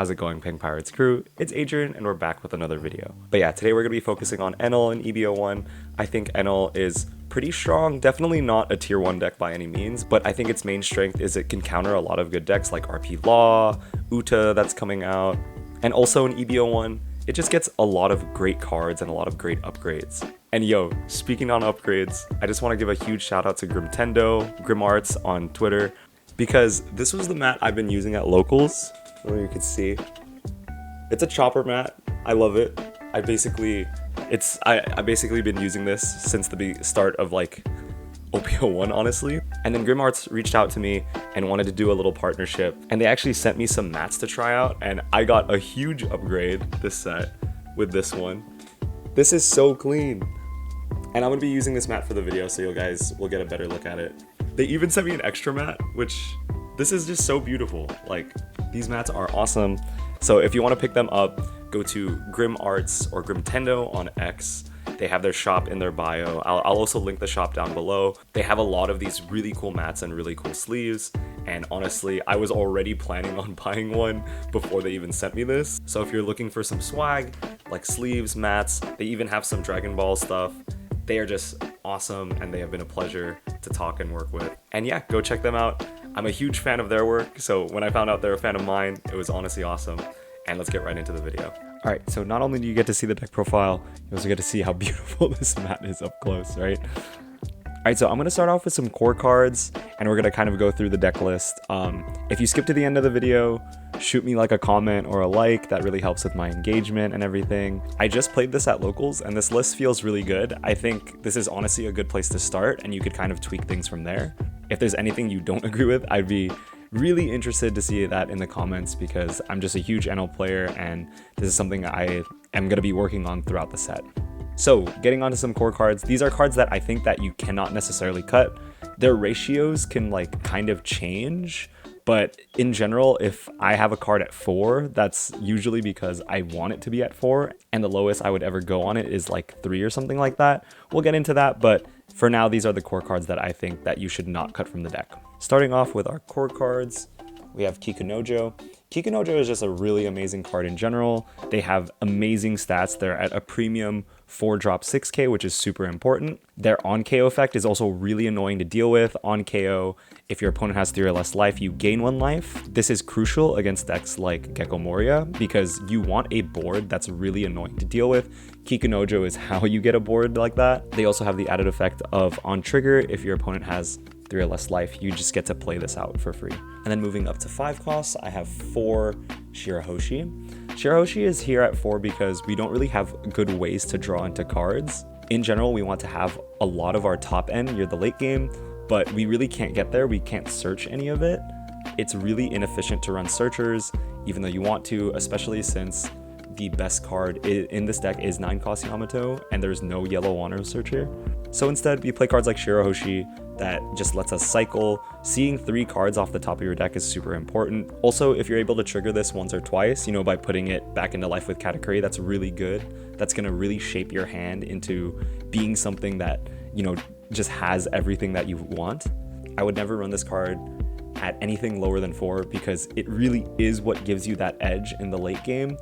How's it going, PengPirates crew? It's Adrian, and we're back with another video. But yeah, today we're going to be focusing on Enel and EB01. I think Enel is pretty strong, definitely not a tier 1 deck by any means, but I think its main strength is it can counter a lot of good decks like RP Law, Uta that's coming out, and also in EB01, it just gets a lot of great cards and a lot of great upgrades. And yo, speaking on upgrades, I just want to give a huge shout out to GrimArts on Twitter, because this was the mat I've been using at locals. You can see it's a chopper mat. I love it. I basically been using this since the start of like OP01, honestly. And then GrimArts reached out to me and wanted to do a little partnership, and they actually sent me some mats to try out, and I got a huge upgrade this set with this one. This is so clean, and I'm gonna be using this mat for the video, so you guys will get a better look at it. They even sent me an extra mat, which this is just so beautiful. Like, these mats are awesome. So if you want to pick them up, go to GrimArts or Grimtendo on X. They have their shop in their bio. I'll also link the shop down below. They have a lot of these really cool mats and really cool sleeves. And honestly, I was already planning on buying one before they even sent me this. So if you're looking for some swag, like sleeves, mats, they even have some Dragon Ball stuff. They are just awesome, and they have been a pleasure to talk and work with. And yeah, go check them out. I'm a huge fan of their work, so when I found out they're a fan of mine, it was honestly awesome. And let's get right into the video. Alright, so not only do you get to see the deck profile, you also get to see how beautiful this mat is up close, right? Alright, so I'm going to start off with some core cards, and we're going to kind of go through the deck list. If you skip to the end of the video, shoot me like a comment or a like. That really helps with my engagement and everything. I just played this at locals, and this list feels really good. I think this is honestly a good place to start, and you could kind of tweak things from there. If there's anything you don't agree with, I'd be really interested to see that in the comments, because I'm just a huge Enel player, and this is something I am going to be working on throughout the set. So getting onto some core cards, these are cards that I think that you cannot necessarily cut. Their ratios can like kind of change, but in general, if I have a card at 4, that's usually because I want it to be at 4, and the lowest I would ever go on it is like 3 or something like that. We'll get into that, but for now, these are the core cards that I think that you should not cut from the deck. Starting off with our core cards, we have Kikunojo. Kikunojo is just a really amazing card in general. They have amazing stats. They're at a premium 4-drop 6k, which is super important. Their on-KO effect is also really annoying to deal with. On KO, if your opponent has 3 or less life, you gain 1 life. This is crucial against decks like Gecko Moria, because you want a board that's really annoying to deal with. Kikunojo is how you get a board like that. They also have the added effect of on trigger, if your opponent has 3 or less life, you just get to play this out for free. And then moving up to 5 costs, I have 4 Shirahoshi. Shirahoshi is here at 4 because we don't really have good ways to draw into cards. In general, we want to have a lot of our top end near the late game, but we really can't get there. We can't search any of it. It's really inefficient to run searchers, even though you want to, especially since the best card in this deck is 9 cost Yamato, and there's no yellow honor searcher. So instead, we play cards like Shirahoshi that just lets us cycle. Seeing 3 cards off the top of your deck is super important. Also, if you're able to trigger this once or twice, by putting it back into life with Katakuri, that's really good. That's going to really shape your hand into being something that, just has everything that you want. I would never run this card at anything lower than 4, because it really is what gives you that edge in the late game,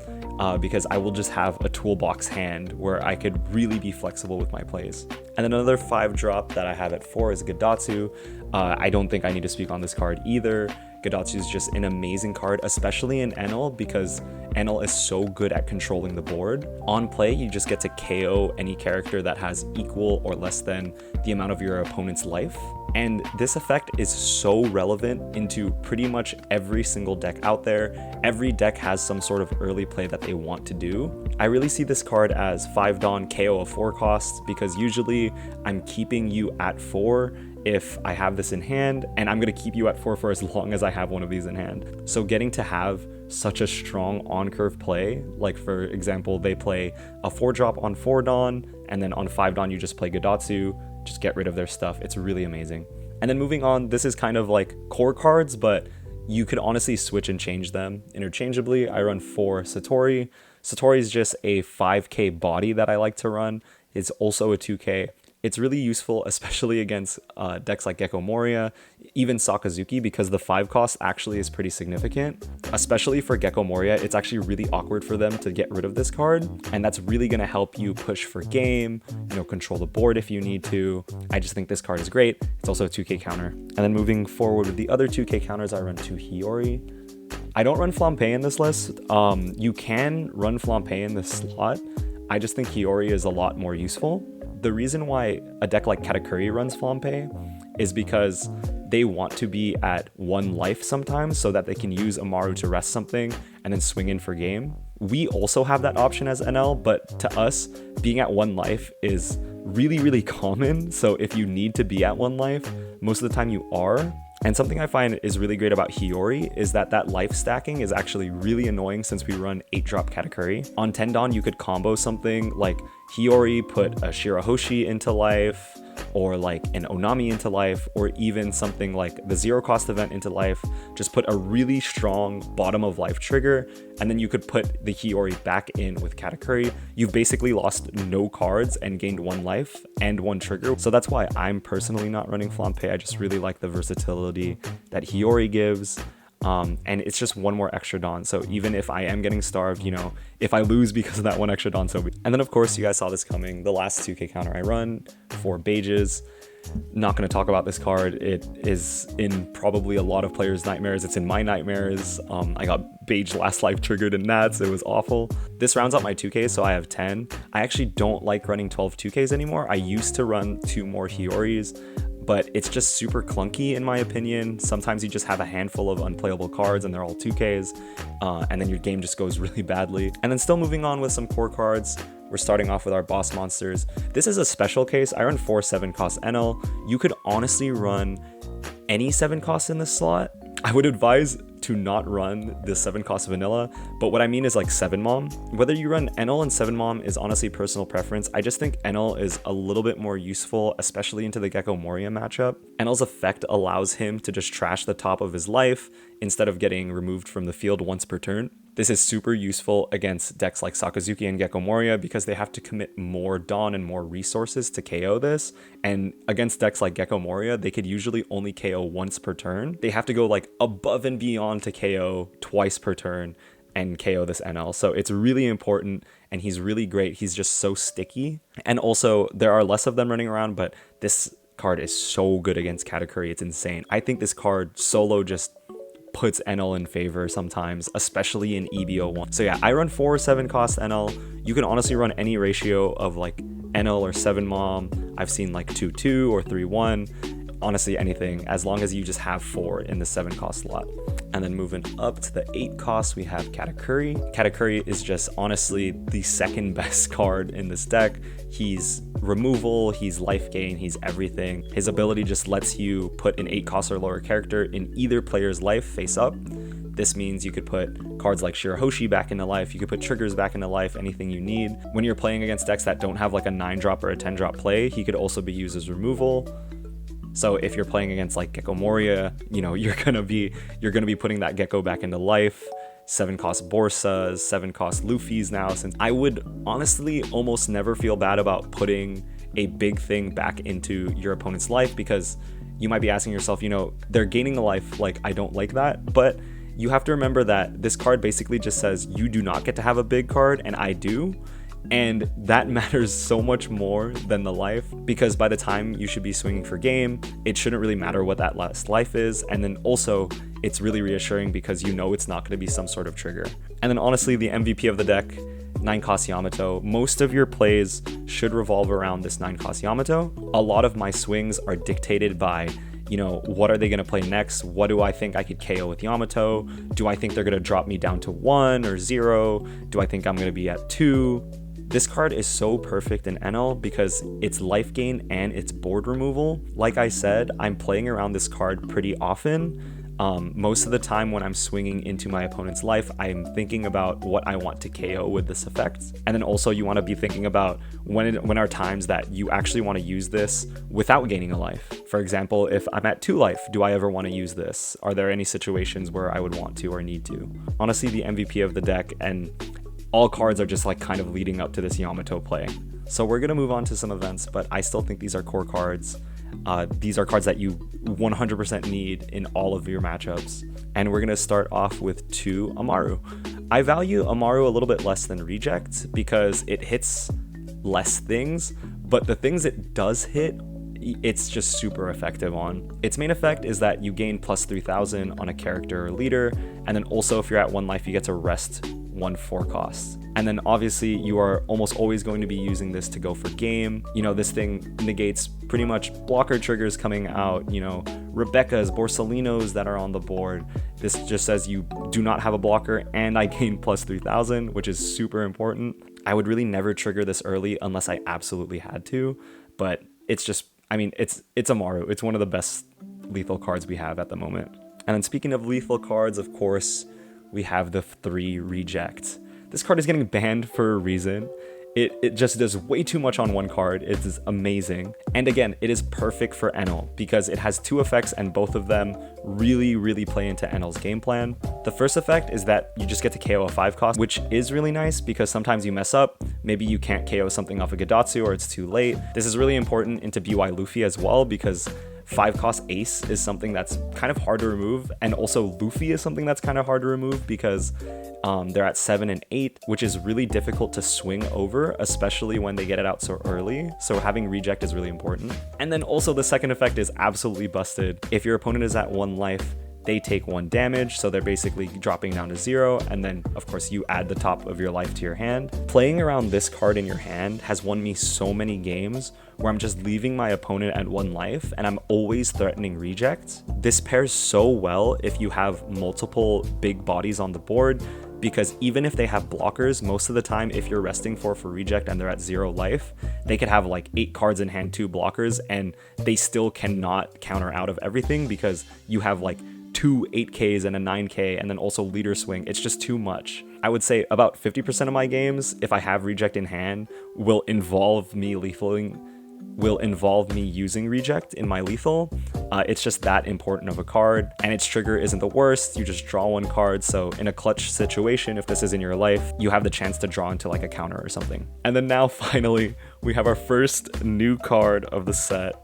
because I will just have a toolbox hand where I could really be flexible with my plays. And then another 5 drop that I have at 4 is Gadatsu. I don't think I need to speak on this card either. Gadatsu is just an amazing card, especially in Enel, because Enel is so good at controlling the board. On play, you just get to KO any character that has equal or less than the amount of your opponent's life. And this effect is so relevant into pretty much every single deck out there. Every deck has some sort of early play that they want to do. I really see this card as 5 Dawn KO of 4 costs, because usually I'm keeping you at 4 if I have this in hand, and I'm going to keep you at 4 for as long as I have one of these in hand. So getting to have such a strong on-curve play, like for example, they play a 4-drop on 4 Dawn, and then on 5 Dawn you just play Gadatsu, just get rid of their stuff. It's really amazing. And then moving on, this is kind of like core cards, but you could honestly switch and change them interchangeably. I run 4 Satori. Satori is just a 5k body that I like to run. It's also a 2k. It's really useful, especially against decks like Gecko Moria. even Sakazuki, because the 5 cost actually is pretty significant, especially for Gecko Moria. It's actually really awkward for them to get rid of this card, and that's really going to help you push for game, you know, control the board if you need to. I just think this card is great. It's also a 2k counter. And then moving forward with the other 2k counters, I run 2 Hiyori. I don't run Flampe in this list. You can run Flampe in this slot. I just think Hiyori is a lot more useful. The reason why a deck like Katakuri runs Flampe is because they want to be at 1 life sometimes so that they can use Amaru to rest something and then swing in for game. We also have that option as NL, but to us, being at 1 life is really, really common. So if you need to be at 1 life, most of the time you are. And something I find is really great about Hiyori is that life stacking is actually really annoying since we run 8-drop Katakuri. On Tendon, you could combo something like Hiyori, put a Shirahoshi into life, or like an Onami into life, or even something like the 0 cost event into life. Just put a really strong bottom of life trigger, and then you could put the Hiyori back in with Katakuri. You've basically lost no cards and gained 1 life and 1 trigger. So that's why I'm personally not running Flampe. I just really like the versatility that Hiyori gives. And it's just 1 more extra Dawn. So even if I am getting starved, you know, if I lose because of that 1 extra Dawn, so be. And then of course you guys saw this coming. The last 2k counter I run for Bages. Not going to talk about this card. It is in probably a lot of players' nightmares. It's in my nightmares. I got Bage last life triggered in Nats. It was awful. This rounds out my 2Ks, so I have 10. I actually don't like running 12 2Ks anymore. I used to run 2 more Hioris, but it's just super clunky in my opinion. Sometimes you just have a handful of unplayable cards and they're all 2Ks, and then your game just goes really badly. And then still moving on with some core cards, we're starting off with our boss monsters. This is a special case. I run 4 7 cost Enel. You could honestly run any 7 costs in this slot. I would advise to not run the 7 cost vanilla, but what I mean is like 7 Mom. Whether you run Enel and 7 Mom is honestly personal preference. I just think Enel is a little bit more useful, especially into the Gecko Moria matchup. Enel's effect allows him to just trash the top of his life instead of getting removed from the field once per turn. This is super useful against decks like Sakazuki and Gecko Moria because they have to commit more Dawn and more resources to KO this. And against decks like Gecko Moria, they could usually only KO once per turn. They have to go like above and beyond to KO twice per turn and KO this NL. So it's really important and he's really great. He's just so sticky. And also there are less of them running around, but this card is so good against Katakuri. It's insane. I think this card solo just puts NL in favor sometimes, especially in EB01. So yeah, I run 4 7 cost NL. You can honestly run any ratio of like NL or 7 Mom. I've seen like 2-2 or 3-1. Honestly, anything, as long as you just have 4 in the 7 cost slot. And then moving up to the 8 cost, we have Katakuri. Katakuri is just honestly the second best card in this deck. He's removal, he's life gain, he's everything. His ability just lets you put an 8 cost or lower character in either player's life face up. This means you could put cards like Shirahoshi back into life, you could put triggers back into life, anything you need. When you're playing against decks that don't have like a 9-drop or a 10-drop play, he could also be used as removal. So if you're playing against like Gecko Moria, you know, you're gonna be putting that Gecko back into life. 7 cost Borsas, 7 cost Luffy's now, since I would honestly almost never feel bad about putting a big thing back into your opponent's life, because you might be asking yourself, you know, they're gaining a life, like I don't like that, but you have to remember that this card basically just says you do not get to have a big card and I do. And that matters so much more than the life, because by the time you should be swinging for game, it shouldn't really matter what that last life is. And then also it's really reassuring because you know it's not going to be some sort of trigger. And then honestly, the MVP of the deck, 9 cost Yamato. Most of your plays should revolve around this 9 cost Yamato. A lot of my swings are dictated by, you know, what are they going to play next? What do I think I could KO with Yamato? Do I think they're going to drop me down to 1 or 0? Do I think I'm going to be at 2? This card is so perfect in Enel because it's life gain and it's board removal. Like I said, I'm playing around this card pretty often. Most of the time when I'm swinging into my opponent's life, I'm thinking about what I want to KO with this effect. And then also you want to be thinking about when are times that you actually want to use this without gaining a life. For example, if I'm at 2 life, do I ever want to use this? Are there any situations where I would want to or need to? Honestly, the MVP of the deck, and all cards are just like kind of leading up to this Yamato play. So we're going to move on to some events, but I still think these are core cards. These are cards that you 100% need in all of your matchups. And we're going to start off with 2 Amaru. I value Amaru a little bit less than Reject because it hits less things, but the things it does hit, it's just super effective on. Its main effect is that you gain plus 3000 on a character or leader, and then also if you're at 1 life, you get to rest 1 4 cost. And then obviously you are almost always going to be using this to go for game. You know, this thing negates pretty much blocker triggers coming out, you know, Rebecca's, Borsalinos that are on the board. This just says you do not have a blocker and I gain plus 3000, which is super important. I would really never trigger this early unless I absolutely had to, but it's just, I mean, it's Amaru. It's one of the best lethal cards we have at the moment. And then speaking of lethal cards, of course, we have the 3 Reject. This card is getting banned for a reason. It just does way too much on 1 card. It is amazing. And again, it is perfect for Enel because it has 2 effects and both of them really play into Enel's game plan. The first effect is that you just get to KO a 5 cost, which is really nice because sometimes you mess up. Maybe you can't KO something off a Gadatsu or it's too late. This is really important into BY Luffy as well because 5 cost Ace is something that's kind of hard to remove, and also Luffy is something that's kind of hard to remove because they're at 7 and 8, which is really difficult to swing over, especially when they get it out so early. So having Reject is really important. And then also the second effect is absolutely busted. If your opponent is at 1 life, they take 1 damage, so they're basically dropping down to 0, and then of course you add the top of your life to your hand. Playing around this card in your hand has won me so many games where I'm just leaving my opponent at 1 life and I'm always threatening Reject. This pairs so well if you have multiple big bodies on the board, because even if they have blockers, most of the time if you're resting for Reject and they're at 0 life, they could have like 8 cards in hand, 2 blockers, and they still cannot counter out of everything because you have like 2 8Ks and a 9K and then also leader swing. It's just too much. I would say about 50% of my games, if I have Reject in hand, will involve me using Reject in my lethal. It's just that important of a card, and its trigger isn't the worst. You just draw 1 card, so in a clutch situation, if this is in your life, you have the chance to draw into like a counter or something. And then now finally, we have our first new card of the set.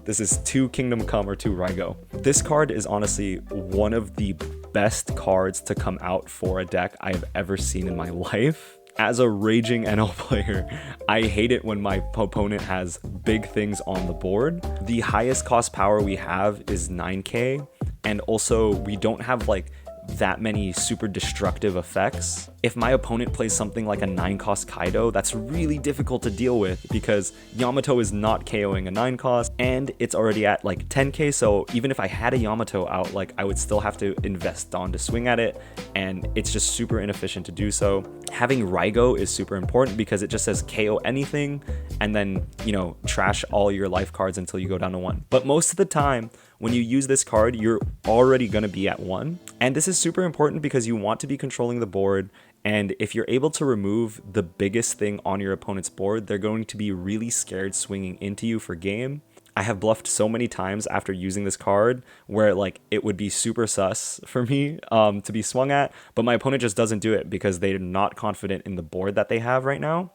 This is 2 Kingdom Come or 2 Raigo. This card is honestly one of the best cards to come out for a deck I have ever seen in my life. As a raging NL player, I hate it when my opponent has big things on the board. The highest cost power we have is 9K, and also we don't have like that many super destructive effects. If my opponent plays something like a 9 cost Kaido, that's really difficult to deal with because Yamato is not KOing a 9 cost and it's already at like 10k, so even if I had a Yamato out, like I would still have to invest on to swing at it, and it's just super inefficient to do so. Having Raigo is super important because it just says KO anything and then, you know, trash all your life cards until you go down to 1. But most of the time, when you use this card, you're already going to be at 1. And this is super important because you want to be controlling the board. And if you're able to remove the biggest thing on your opponent's board, they're going to be really scared swinging into you for game. I have bluffed so many times after using this card where like it would be super sus for me to be swung at, but my opponent just doesn't do it because they're not confident in the board that they have right now.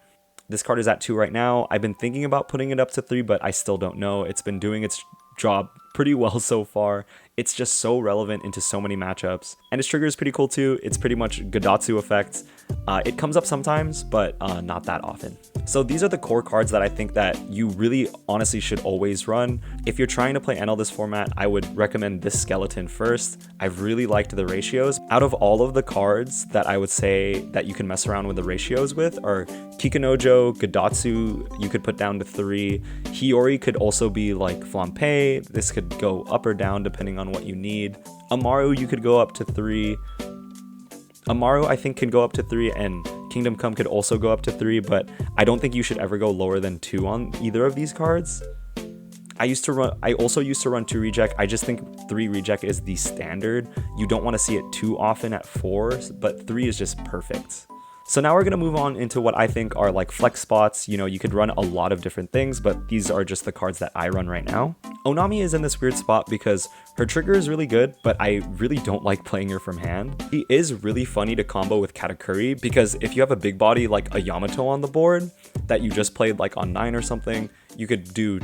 This card is at 2 right now. I've been thinking about putting it up to 3, but I still don't know. It's been doing its job pretty well so far. It's just so relevant into so many matchups, and its trigger is pretty cool too. It's pretty much Gadatsu effect. It comes up sometimes, but not that often. So these are the core cards that I think that you really honestly should always run. If you're trying to play NL this format, I would recommend this skeleton first. I've really liked the ratios. Out of all of the cards that I would say that you can mess around with the ratios with are Kikunojo, Gadatsu, you could put down to 3. Hiyori could also be like Flampe. This could go up or down depending on what you need. Amaru, you could go up to 3. Amaru, I think, can go up to 3, and Kingdom Come could also go up to 3, but I don't think you should ever go lower than 2 on either of these cards. I also used to run 2 Reject. I just think 3 Reject is the standard. You don't want to see it too often at 4, but 3 is just perfect. So now we're going to move on into what I think are like flex spots. You know, you could run a lot of different things, but these are just the cards that I run right now. Onami is in this weird spot because her trigger is really good, but I really don't like playing her from hand. She is really funny to combo with Katakuri because if you have a big body like a Yamato on the board that you just played like on 9 or something, you could do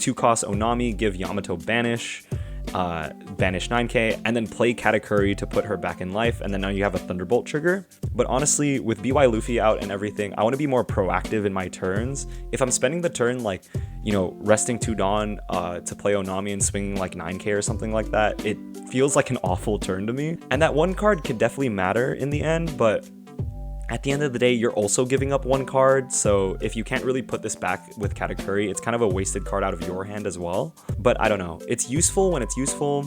2-cost Onami, give Yamato banish 9k, and then play Katakuri to put her back in life, and then now you have a Thunderbolt trigger. But honestly, with BY Luffy out and everything, I want to be more proactive in my turns. If I'm spending the turn like, resting 2 Dawn to play Onami and swinging like 9k or something like that, it feels like an awful turn to me. And that 1 card could definitely matter in the end, but at the end of the day, you're also giving up 1 card, so if you can't really put this back with Katakuri, it's kind of a wasted card out of your hand as well. But I don't know, it's useful when it's useful,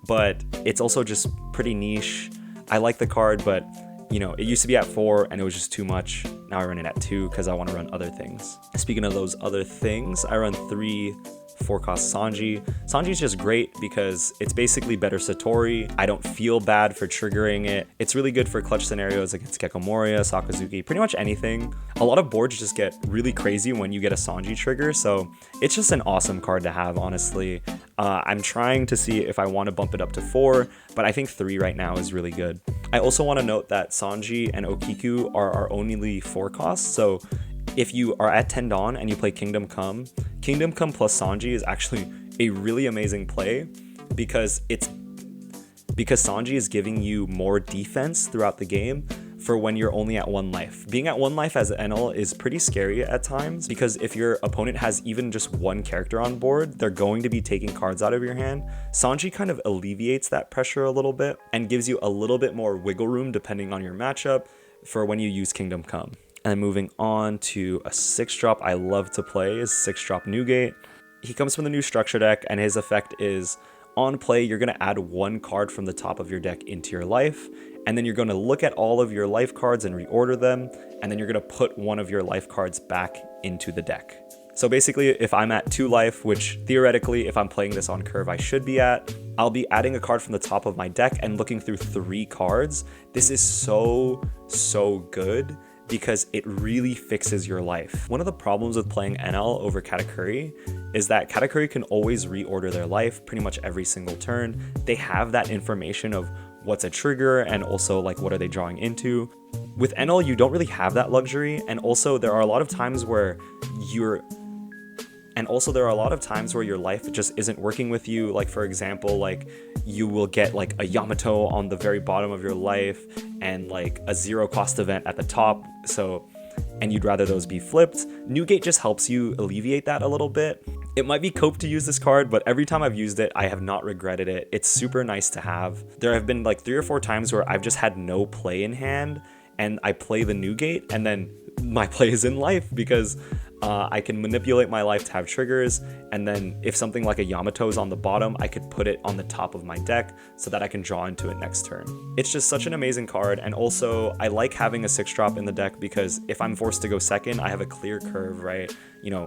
but it's also just pretty niche. I like the card, but it used to be at 4 and it was just too much. Now I run it at 2 because I want to run other things. Speaking of those other things, I run 3 4-cost Sanji. Sanji's just great because it's basically better Satori. I don't feel bad for triggering it. It's really good for clutch scenarios against Gecko Moria, Sakazuki, pretty much anything. A lot of boards just get really crazy when you get a Sanji trigger, so it's just an awesome card to have, honestly. I'm trying to see if I want to bump it up to 4, but I think 3 right now is really good. I also want to note that Sanji and Okiku are our only 4-costs, so if you are at 10 Dawn and you play Kingdom Come plus Sanji is actually a really amazing play because Sanji is giving you more defense throughout the game for when you're only at 1 life. Being at 1 life as Enel is pretty scary at times because if your opponent has even just 1 character on board, they're going to be taking cards out of your hand. Sanji kind of alleviates that pressure a little bit and gives you a little bit more wiggle room depending on your matchup for when you use Kingdom Come. And moving on to a 6-drop I love to play is 6-drop Newgate. He comes from the new structure deck, and his effect is, on play, you're going to add 1 card from the top of your deck into your life, and then you're going to look at all of your life cards and reorder them, and then you're going to put 1 of your life cards back into the deck. So basically, if I'm at 2 life, which theoretically, if I'm playing this on curve, I should be at, I'll be adding a card from the top of my deck and looking through 3 cards. This is so good because it really fixes your life. One of the problems with playing Enel over Katakuri is that Katakuri can always reorder their life pretty much every single turn. They have that information of what's a trigger and also like what are they drawing into. With Enel, you don't really have that luxury, and also there are a lot of times where your life just isn't working with you. Like for example, like you will get like a Yamato on the very bottom of your life and like a 0-cost event at the top. And you'd rather those be flipped. Newgate just helps you alleviate that a little bit. It might be cope to use this card, but every time I've used it, I have not regretted it. It's super nice to have. There have been like 3 or 4 times where I've just had no play in hand and I play the Newgate and then my play is in life because I can manipulate my life to have triggers, and then if something like a Yamato is on the bottom, I could put it on the top of my deck so that I can draw into it next turn. It's just such an amazing card, and also I like having a 6-drop in the deck because if I'm forced to go second, I have a clear curve, right?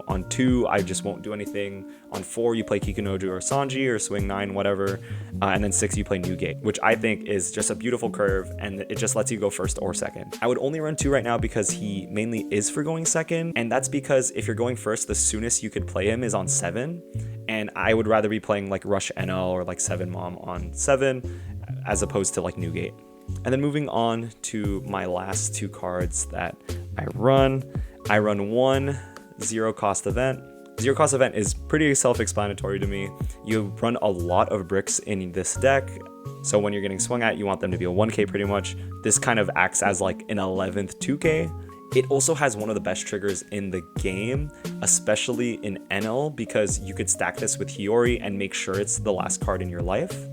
On 2, I just won't do anything. On 4, you play Kikunojo or Sanji or swing 9, whatever, and then 6, you play Newgate, which I think is just a beautiful curve, and it just lets you go first or second. I would only run 2 right now because he mainly is for going second, and that's because if you're going first, the soonest you could play him is on 7, and I would rather be playing like Rush Enel or like 7 Mom on 7 as opposed to like Newgate. And then moving on to my last 2 cards that I run 1 0-cost event. 0-cost event is pretty self-explanatory to me. You run a lot of bricks in this deck, so when you're getting swung at, you want them to be a 1k pretty much. This kind of acts as like an 11th 2k. It also has one of the best triggers in the game, especially in Enel, because you could stack this with Hiyori and make sure it's the last card in your life.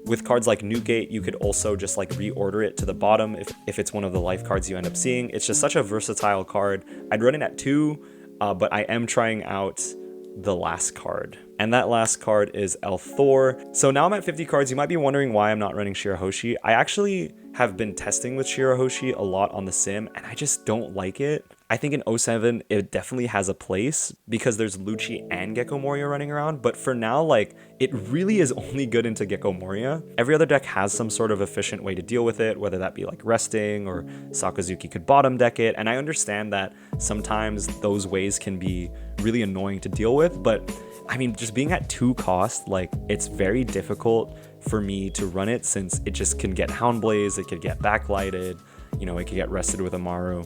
With cards like Newgate, you could also just like reorder it to the bottom if it's one of the life cards you end up seeing. It's just such a versatile card. I'd run it at 2, but I am trying out the last card. And that last card is L4. So now I'm at 50 cards. You might be wondering why I'm not running Shirahoshi. I actually have been testing with Shirahoshi a lot on the sim, and I just don't like it. I think in 07, it definitely has a place because there's Lucci and Gecko Moria running around, but for now, like, it really is only good into Gecko Moria. Every other deck has some sort of efficient way to deal with it, whether that be like resting or Sakazuki could bottom deck it, and I understand that sometimes those ways can be really annoying to deal with, but I mean, just being at 2 cost, like, it's very difficult for me to run it since it just can get Houndblaze, it could get backlighted, it could get rested with Amaru.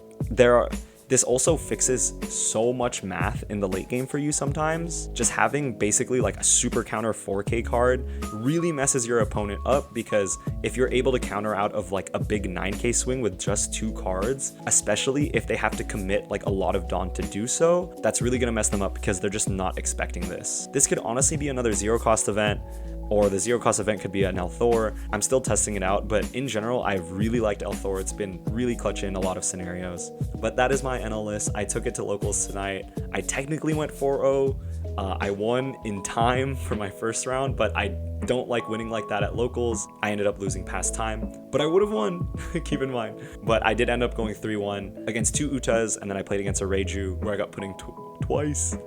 This also fixes so much math in the late game for you sometimes. Just having basically like a super counter 4K card really messes your opponent up, because if you're able to counter out of like a big 9K swing with just 2 cards, especially if they have to commit like a lot of Dawn to do so, that's really gonna mess them up because they're just not expecting this. This could honestly be another 0 cost event, or the 0 cost event could be an Thor. I'm still testing it out, but in general, I've really liked Thor. It's been really clutch in a lot of scenarios. But that is my Enel list. I took it to locals tonight. I technically went 4-0. I won in time for my first round, but I don't like winning like that at locals. I ended up losing past time, but I would have won, keep in mind. But I did end up going 3-1 against 2 Utas, and then I played against a Reiju where I got pudding twice.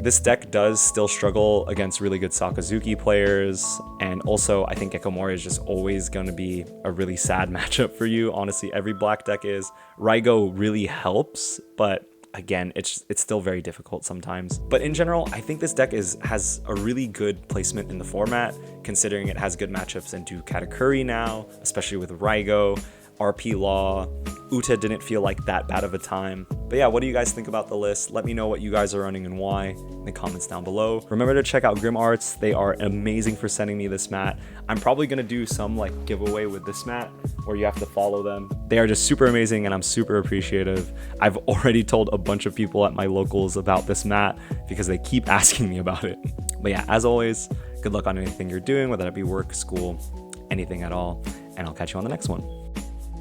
This deck does still struggle against really good Sakazuki players, and also I think Gekomori is just always going to be a really sad matchup for you. Honestly, every black deck is. Raigo really helps, but again, it's still very difficult sometimes. But in general, I think this deck has a really good placement in the format, considering it has good matchups into Katakuri now, especially with Raigo, RP Law. Uta didn't feel like that bad of a time. But yeah, what do you guys think about the list? Let me know what you guys are running and why in the comments down below. Remember to check out GrimArts. They are amazing for sending me this mat. I'm probably gonna do some like giveaway with this mat where you have to follow them. They are just super amazing and I'm super appreciative. I've already told a bunch of people at my locals about this mat because they keep asking me about it. But yeah, as always, good luck on anything you're doing, whether that be work, school, anything at all. And I'll catch you on the next one.